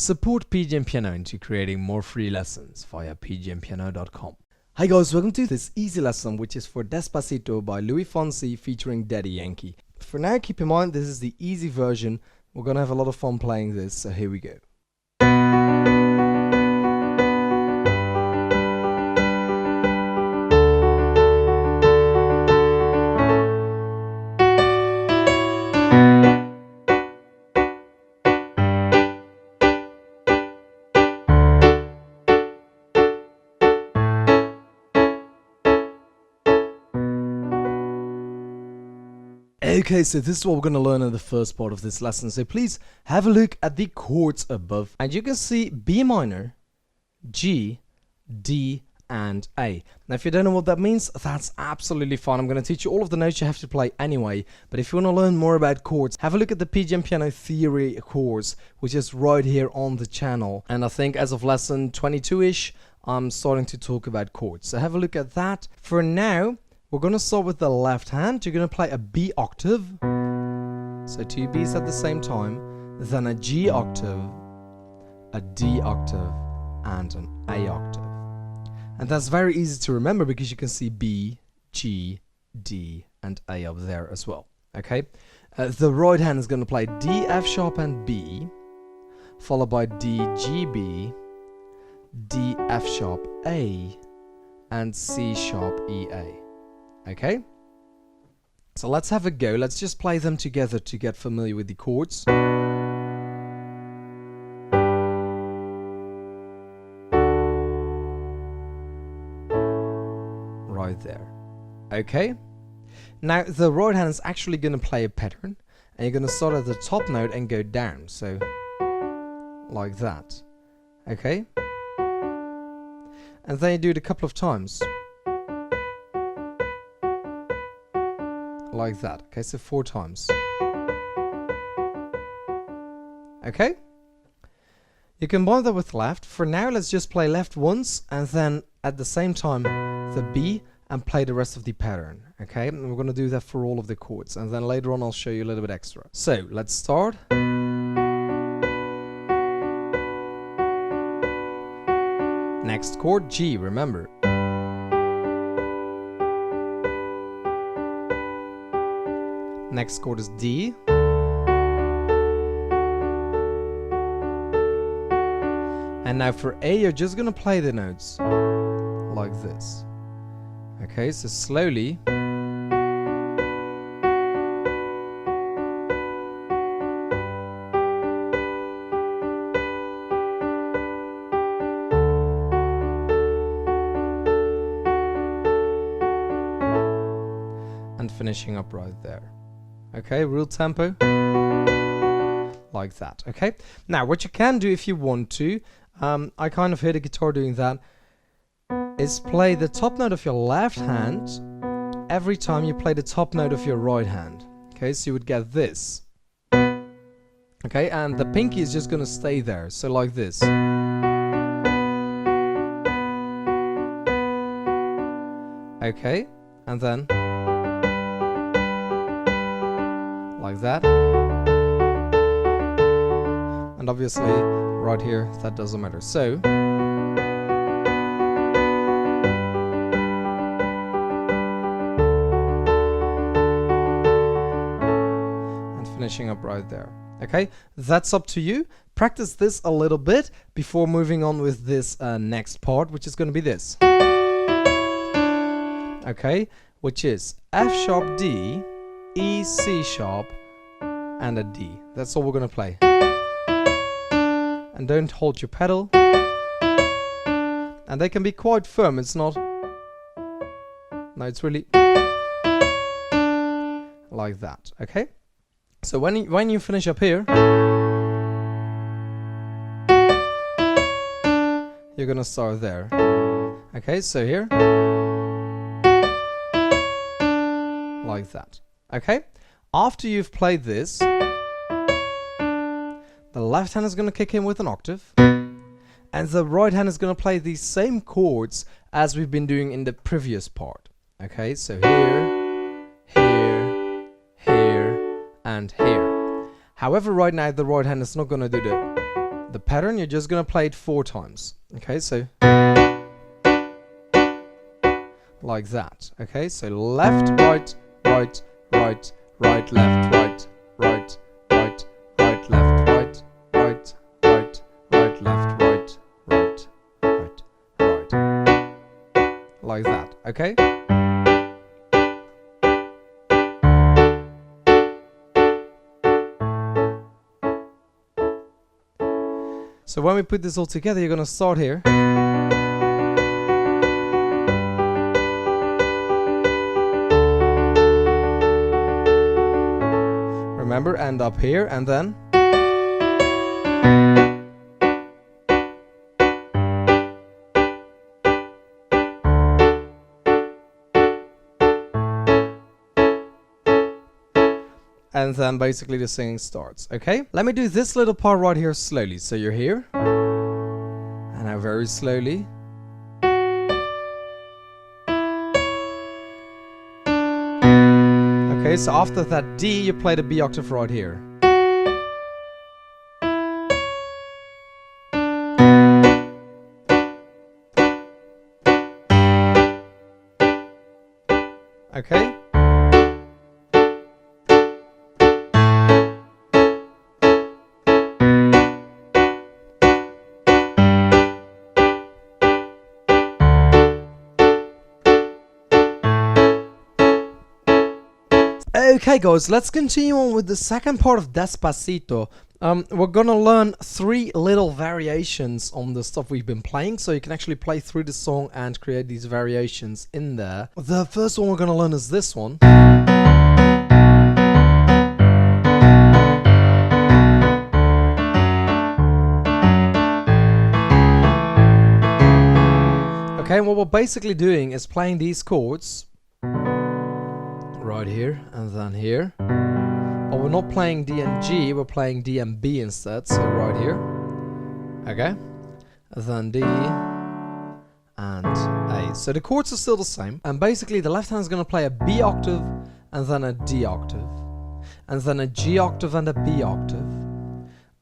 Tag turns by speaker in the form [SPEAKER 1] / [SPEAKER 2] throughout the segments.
[SPEAKER 1] Support PGM Piano into creating more free lessons via pgmpiano.com. Hi guys, welcome to this easy lesson which is for Despacito by Luis Fonsi featuring Daddy Yankee. For now, keep in mind this is the easy version. We're gonna have a lot of fun playing this, so here we go. Okay, so this is what we're going to learn in the first part of this lesson. So please have a look at the chords above. And you can see B minor, G, D, and A. Now, if you don't know what that means, that's absolutely fine. I'm going to teach you all of the notes you have to play anyway. But if you want to learn more about chords, have a look at the PGM Piano Theory course, which is right here on the channel. And I think as of lesson 22-ish, I'm starting to talk about chords. So have a look at that. For now, we're going to start with the left hand. You're going to play a B octave, so two B's at the same time, then a G octave, a D octave, and an A octave. And that's very easy to remember because you can see B, G, D, and A up there as well. Okay, the right hand is going to play D, F sharp, and B, followed by D, G, B, D, F sharp, A, and C sharp, E, A. Okay, so let's have a go. Let's just play them together to get familiar with the chords. Right there. Okay, now the right hand is actually going to play a pattern, and you're going to start at the top note and go down, so like that. Okay, and then you do it a couple of times. Like that. Okay, so 4 times. Okay, you combine that with left. For now, let's just play left once and then at the same time the B and play the rest of the pattern. Okay, and we're going to do that for all of the chords, and then later on I'll show you a little bit extra. So let's start. Next chord, G, remember. Next chord is D. And now for A, you're just going to play the notes like this. Okay, so slowly. And finishing up right there. Okay, real tempo, like that. Okay, now what you can do if you want to, I kind of hear the guitar doing that, is play the top note of your left hand every time you play the top note of your right hand. Okay, so you would get this. Okay, and the pinky is just gonna stay there, so like this. Okay, and then like that, and obviously right here that doesn't matter. So and finishing up right there. Okay, that's up to you. Practice this a little bit before moving on with this next part, which is going to be this. Okay, which is F sharp, D, E, C sharp, and a D. That's all we're going to play. And don't hold your pedal. And they can be quite firm. It's not... No, it's really... like that. Okay? So when you finish up here, you're going to start there. Okay, so here. Like that. Okay, after you've played this, the left hand is going to kick in with an octave, and the right hand is going to play these same chords as we've been doing in the previous part. Okay, so here, here, here, and here. However, right now the right hand is not going to do the pattern, you're just gonna play it 4 times. Okay, so like that. Okay, so left, right, right, right, right, left, right, right, right, right, left, right, right, right, right, left, right, right, right, right. Like that. Okay. So when we put this all together, you're gonna start here. Remember, end up here and then basically the singing starts. Okay, let me do this little part right here slowly. So you're here and now very slowly. Okay, so after that D, you play the B octave right here. Okay. Okay guys, let's continue on with the second part of Despacito. We're gonna learn 3 little variations on the stuff we've been playing, so you can actually play through the song and create these variations in there. The first one we're gonna learn is this one. Okay, and what we're basically doing is playing these chords right here and then here. But we're not playing D and G, we're playing D and B instead, so right here. Okay, then D and A. So the chords are still the same, and basically the left hand is going to play a B octave and then a D octave, and then a G octave and a B octave,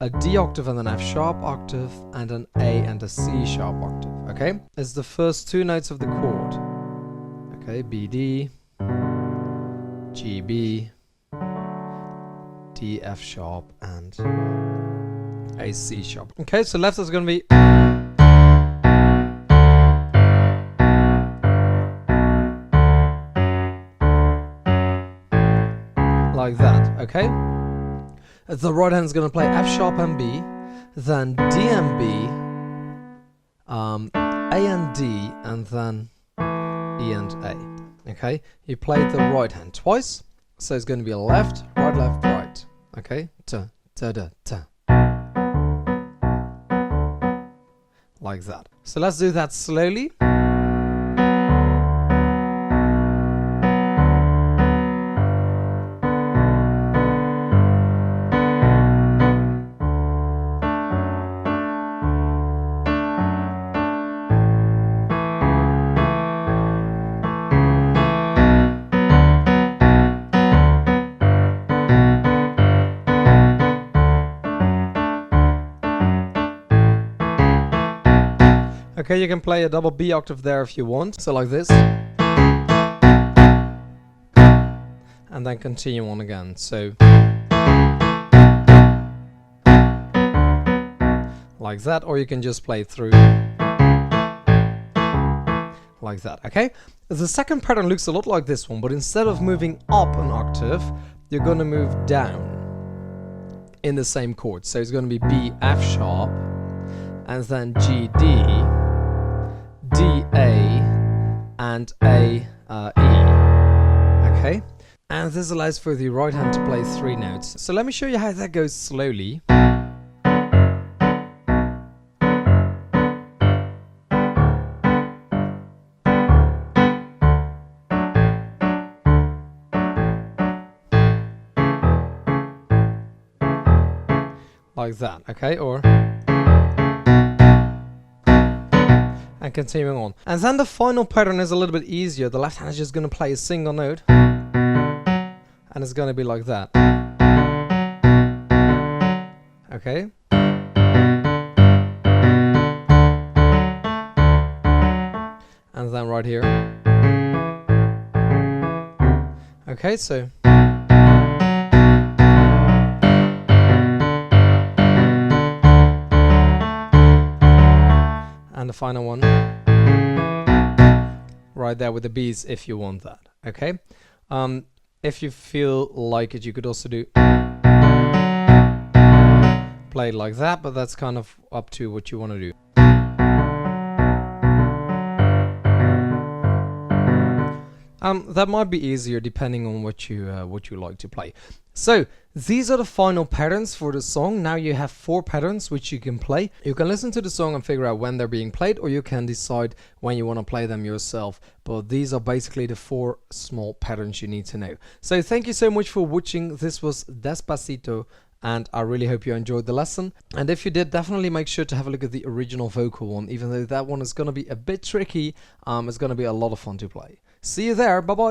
[SPEAKER 1] a D octave and an F sharp octave, and an A and a C sharp octave. Okay, it's the first 2 notes of the chord. Okay, B D, G B, D F sharp, and A C sharp. Okay, so left is going to be like that. Okay, the right hand is going to play F sharp and B, then D and B, A and D, and then E and A. Okay, you played the right hand twice, so it's going to be a left, right. Okay, ta ta da ta, like that. So let's do that slowly. Okay, you can play a double B octave there if you want, so like this. And then continue on again, so like that, or you can just play through like that. Okay, the second pattern looks a lot like this one, but instead of moving up an octave, you're going to move down in the same chord. So it's going to be B F sharp, and then G D, D A, and A E. Okay, and this allows for the right hand to play 3 notes. So let me show you how that goes slowly. Like that, okay, or and continuing on. And then the final pattern is a little bit easier. The left hand is just going to play a single note, and it's going to be like that. Okay. right here. Okay, so and the final one right there with the B's if you want that. Okay, if you feel like it, you could also do play it like that, but that's kind of up to what you want to do. That might be easier depending on what you like to play. So these are the final patterns for the song. Now you have 4 patterns which you can play. You can listen to the song and figure out when they're being played, or you can decide when you want to play them yourself. But these are basically the 4 small patterns you need to know. So thank you so much for watching. This was Despacito, and I really hope you enjoyed the lesson. And if you did, definitely make sure to have a look at the original vocal one. Even though that one is going to be a bit tricky, it's going to be a lot of fun to play. See you there. Bye bye.